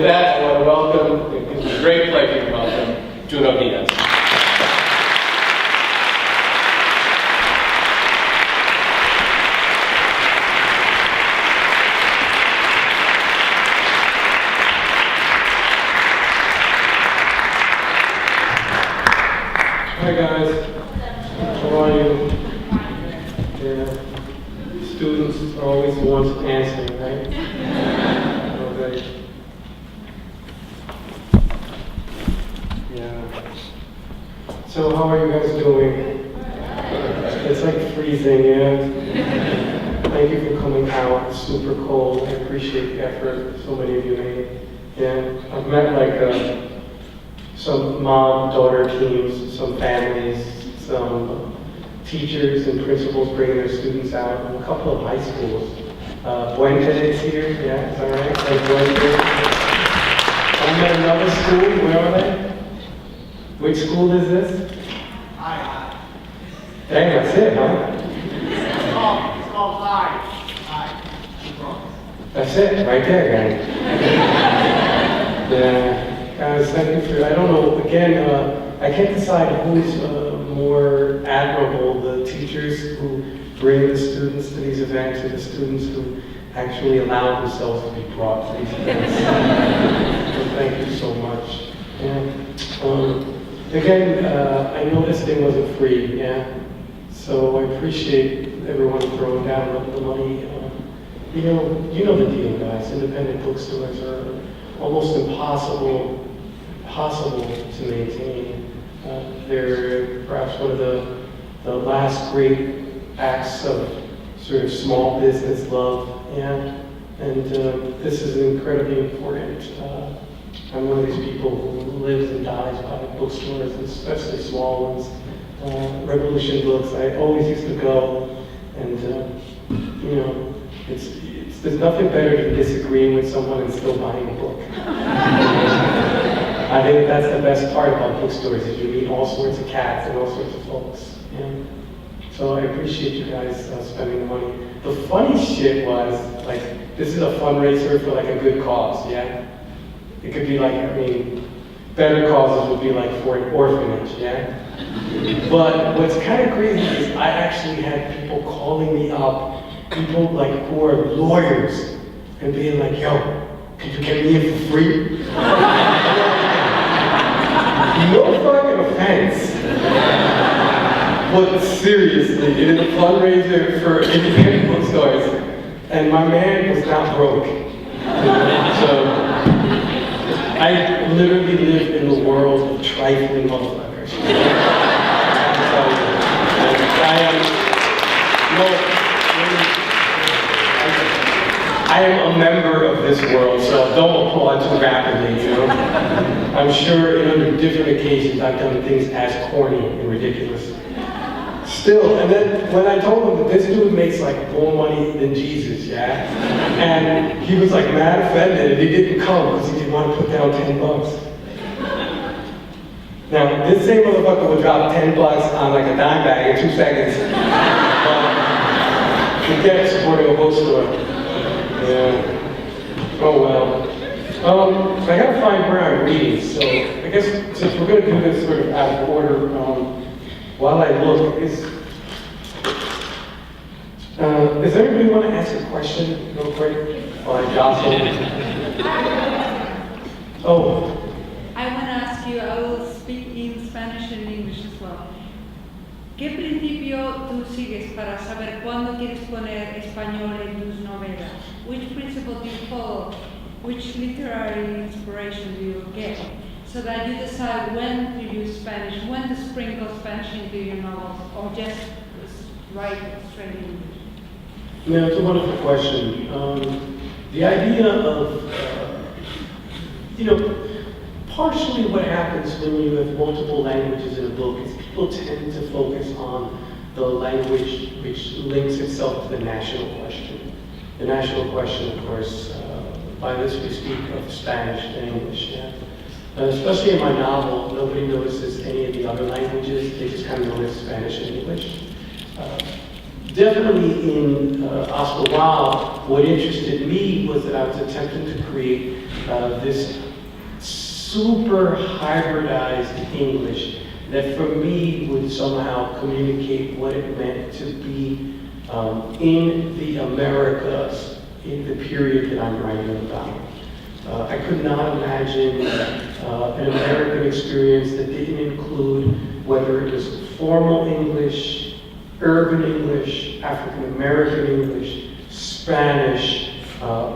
With that, I want to welcome, it gives me great pleasure to welcome Junot Diaz. Hi guys, how are you? Yeah, students are always the ones answering, right? Okay. Yeah. So how are you guys doing? It's like freezing, yeah? Thank you for coming out, it's super cold. I appreciate the effort so many of you made. Yeah, I've met like some mom-daughter teams, some families, some teachers and principals bringing their students out, and a couple of high schools. Wondrous is here, yeah, is that right? Like Wondrous. I'm at another school, where are they? Which school is this? Dang, that's it, huh? It's called Hi. That's it, right there, guys. Yeah. Guys, thank you for, I don't know, again, I can't decide who's more admirable, the teachers who bring the students to these events or the students who actually allow themselves to be brought to these events. So thank you so much. Yeah. Again, I know this thing wasn't free, yeah? So I appreciate everyone throwing down the money. You know the deal, guys. Independent bookstores are almost impossible to maintain. They're perhaps one of the last great acts of sort of small business love, yeah. And this is incredibly important. I'm one of these people who lives and dies by bookstores, especially small ones. Revolution Books, I always used to go, and you know, there's nothing better than disagreeing with someone and still buying a book. I think that's the best part about bookstores, is you meet all sorts of cats and all sorts of folks. Yeah. So I appreciate you guys spending the money. The funny shit was, like, this is a fundraiser for like a good cause, yeah? It could be like, I mean, better causes would be like for an orphanage, yeah? But what's kind of crazy is I actually had people calling me up, people like who are lawyers, and being like, yo, could you get me in for free? No fucking offense. But seriously, it is a fundraiser for independent bookstores, and my man was not broke. So I literally live in the world of trifling motherfuckers. I am a member of this world, so don't applaud too rapidly, you know? I'm sure under different occasions I've done things as corny and ridiculous. Still, and then when I told him that this dude makes like more money than Jesus, yeah? And he was like mad offended and he didn't come because he didn't want to put down $10. Now, this same motherfucker would drop $10 on like a dime bag in 2 seconds. Forget supporting a bookstore. Yeah. Oh well. I gotta find where I'm reading, so I guess since we're gonna do this sort of out of order, while I look, does anybody want to ask a question real quick? While I jostle. Oh. I want to ask you, I will speak in Spanish and English as well. ¿Qué principio tú sigues para saber cuándo quieres poner español en tus novelas? Which principle do you follow? Which literary inspiration do you get? So that you decide when to use Spanish, when to sprinkle Spanish into your novels, or just write straight English? Yeah, it's a wonderful question. The idea of, partially what happens when you have multiple languages in a book is people tend to focus on the language which links itself to the national question. The national question, of course, by this we speak of Spanish and English. Yeah? Especially in my novel, nobody notices any of the other languages. They just kind of notice Spanish and English. definitely in Oscar Wilde, what interested me was that I was attempting to create this super hybridized English that for me would somehow communicate what it meant to be in the Americas in the period that I'm writing about. I could not imagine an American experience that didn't include whether it was formal English, urban English, African American English, Spanish,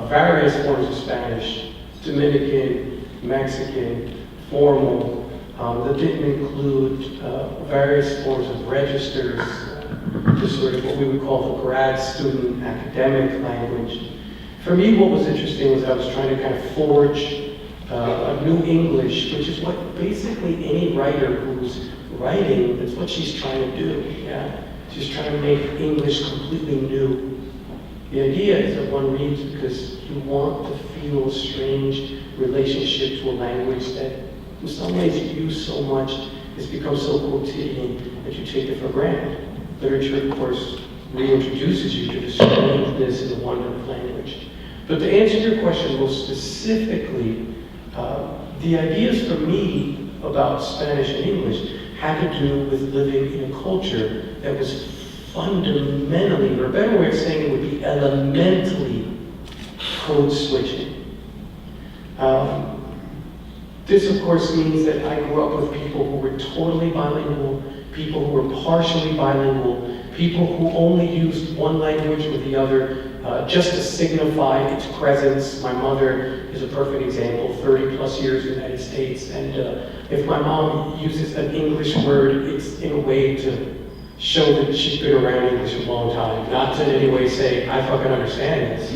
various forms of Spanish, Dominican, Mexican, formal, that didn't include various forms of registers, just sort of what we would call the grad student academic language. For me, what was interesting was I was trying to kind of forge a new English, which is what basically any writer who's writing, that's what she's trying to do. Yeah? She's trying to make English completely new. The idea is that one reads because you want to feel a strange relationship to a language that in some ways you use so much, it's become so quotidian that you take it for granted. Literature, of course, reintroduces you to the strangeness and the wonder of language. But to answer your question most specifically, the ideas for me about Spanish and English had to do with living in a culture that was fundamentally, or a better way of saying it would be elementally, code switching. This, of course, means that I grew up with people who were totally bilingual, people who were partially bilingual, people who only used one language or the other just to signify its presence. My mother is a perfect example, 30 plus years in the United States, and if my mom uses an English word, it's in a way to show that she's been around English a long time, not to in any way say, I fucking understand this.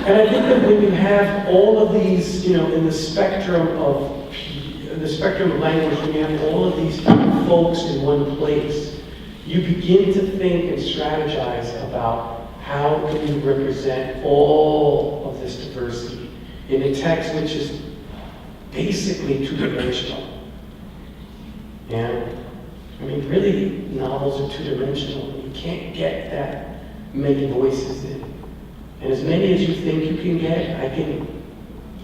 And I think that when you have all of these, in the spectrum of language, when you have all of these folks in one place, you begin to think and strategize about how can you represent all of this diversity in a text which is basically two-dimensional. And I mean, really, novels are two-dimensional. You can't get that many voices in. And as many as you think you can get,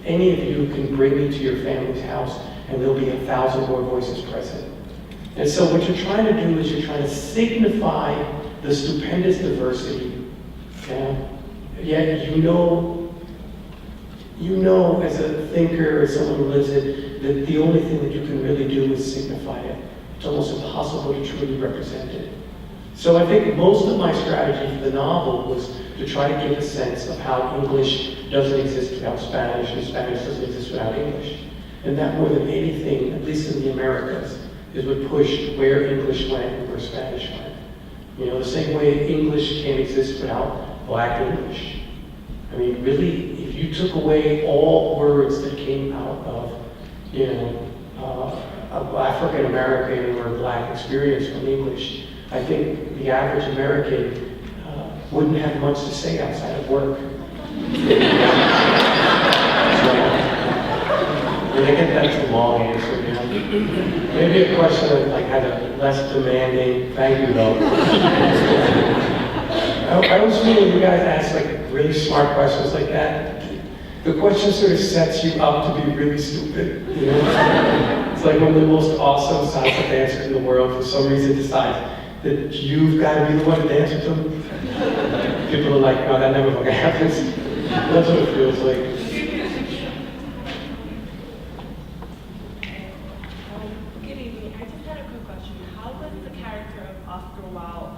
any of you can bring me to your family's house and there'll be 1,000 more voices present. And so what you're trying to do is you're trying to signify the stupendous diversity. Yet you know as a thinker or someone who lives it, that the only thing that you can really do is signify it. It's almost impossible to truly represent it. So I think most of my strategy for the novel was to try to give a sense of how English doesn't exist without Spanish, and Spanish doesn't exist without English. And that more than anything, at least in the Americas, is what pushed where English went and where Spanish went. The same way English can't exist without Black English. I mean, really, if you took away all words that came out of, African American or Black experience from English, I think the average American wouldn't have much to say outside of work. I think that's a long answer. Maybe a question that had a less demanding. Thank you, though. I always feel when you guys ask really smart questions like that, the question sort of sets you up to be really stupid. It's like one of the most awesome scientific answers in the world for some reason decides that you've got to be the one to answer to them. People are like, no, that never fucking happens. That's what it feels like. Good evening. I just had a quick question. How was the character of Oscar Wilde,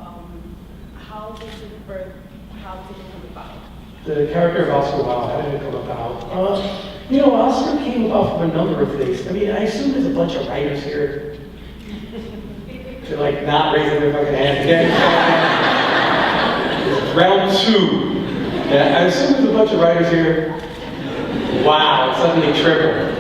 how was his birth, how did it come about? The character of Oscar Wilde, how did it come about? Oscar came about from a number of things. I mean, I assume there's a bunch of writers here. They're not raising their fucking hands again. Round two. Yeah, I assume there's a bunch of writers here. Wow, it suddenly tripled.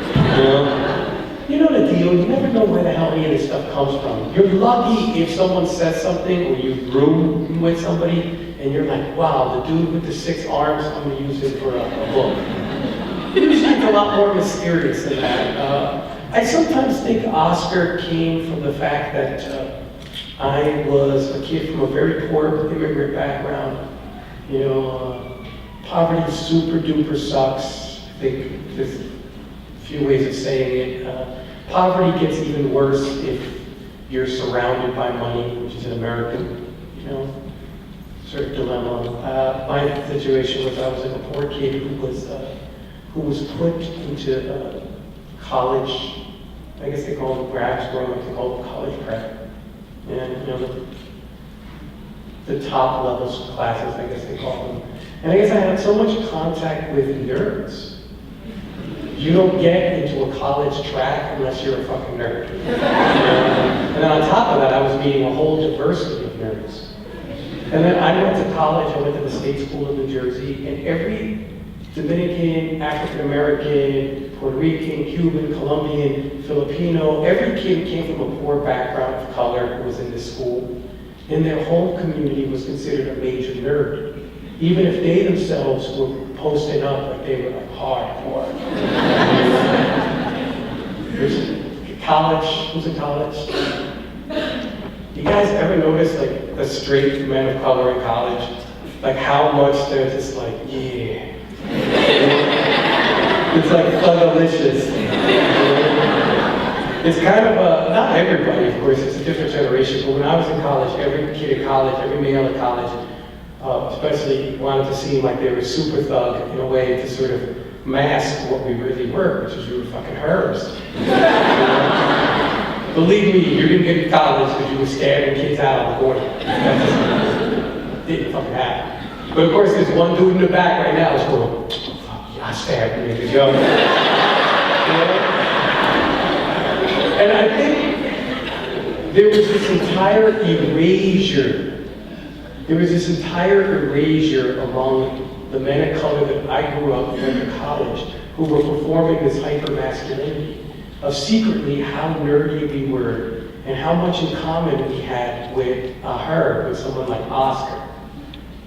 You know the deal, you never know where the hell any of this stuff comes from. You're lucky if someone says something or you room with somebody and you're like, wow, the dude with the 6 arms, I'm going to use him for a book. Usually it's a lot more mysterious than that. I sometimes think Oscar came from the fact that I was a kid from a very poor immigrant background. You know, poverty super duper sucks. I think there's a few ways of saying it. Poverty gets even worse if you're surrounded by money, which is an American, you know, sort of dilemma. My situation was I was like a poor kid who was put into college. I guess they call them grad school, they call them college prep. And, you know, the top levels classes, I guess they call them. And I guess I had so much contact with nerds. You don't get into a college track unless you're a fucking nerd. And then on top of that, I was meeting a whole diversity of nerds. And then I went to college, I went to the state school in New Jersey, and every Dominican, African American, Puerto Rican, Cuban, Colombian, Filipino, every kid came from a poor background of color who was in this school. And their whole community was considered a major nerd. Even if they themselves were posting up like they were like hardcore. There's college, who's in college? You guys ever notice like the straight men of color in college? Like how much they're just like, yeah. It's like thugalicious. It's kind of not everybody, of course, it's a different generation, but when I was in college, every kid in college, every male in college, especially wanted to seem like they were super thug in a way to sort of mask what we really were, which is we were fucking herbs. Believe me, you didn't get to college because you were scaring kids out on the corner. That didn't fucking happen. But of course, there's one dude in the back right now who's going, fuck, I stabbed niggas, yo. And I think there was this entire erasure. There was this entire erasure among the men of color that I grew up and went to college who were performing this hyper-masculinity of secretly how nerdy we were and how much in common we had with her, with someone like Oscar.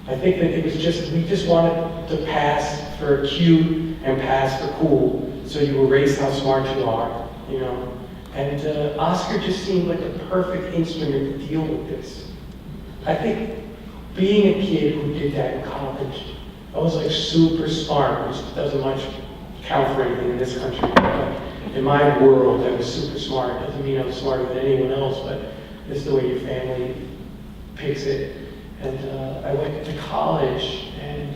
I think that it was just, we just wanted to pass for cute and pass for cool, so you erase how smart you are, you know. And Oscar just seemed like the perfect instrument to deal with this. I think being a kid who did that in college, I was like super smart, which doesn't much count for anything in this country. But in my world, I was super smart. Doesn't mean I was smarter than anyone else, but it's the way your family picks it. And I went to college and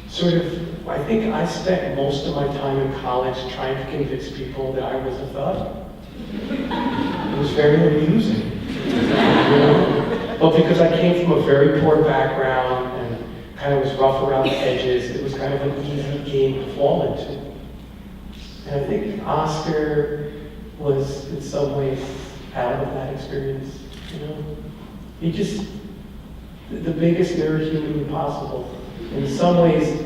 sort of, I think I spent most of my time in college trying to convince people that I was a thug. It was very amusing, you know? But because I came from a very poor background and kind of was rough around the edges, it was kind of an easy game to fall into. And I think Oscar was in some ways out of that experience, you know? He just, the biggest nerd human possible. In some ways,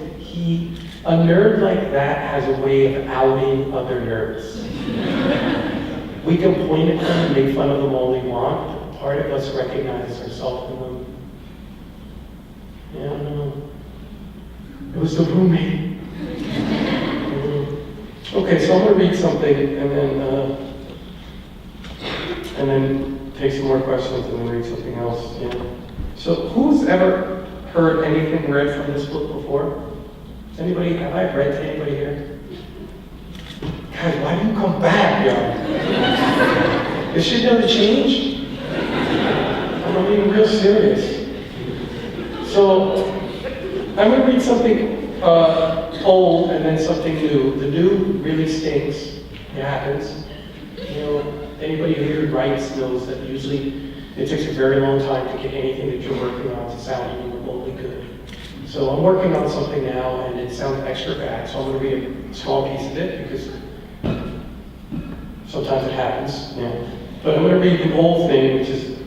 a nerd like that has a way of outing other nerds. We can point at them and make fun of them all we want, but part of us recognizes ourselves in them. Yeah, I don't know. It was the roommate. Okay, so I'm going to read something and then take some more questions and then read something else. Yeah. So who's ever heard anything read from this book before? Anybody, have I read to anybody here? Guys, why do you come back, yo? This shit doesn't change? I'm being real serious. So, I'm going to read something old and then something new. The new really stinks. It happens. You know, anybody who writes knows that usually it takes a very long time to get anything that you're working on to sound even remotely good. So I'm working on something now and it sounds extra bad, so I'm going to read a small piece of it because sometimes it happens. Yeah. But I'm going to read the whole thing, which is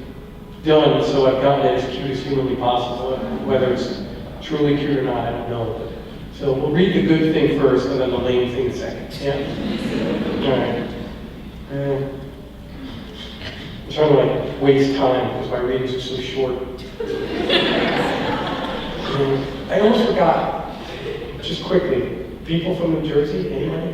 done, so I've gotten it as cute as humanly possible. Whether it's truly cute or not, I don't know. But, so we'll read the good thing first and then the lame thing second. Yeah? All right. I'm trying to like waste time because my readings are so short. I almost forgot, just quickly, people from New Jersey, anybody?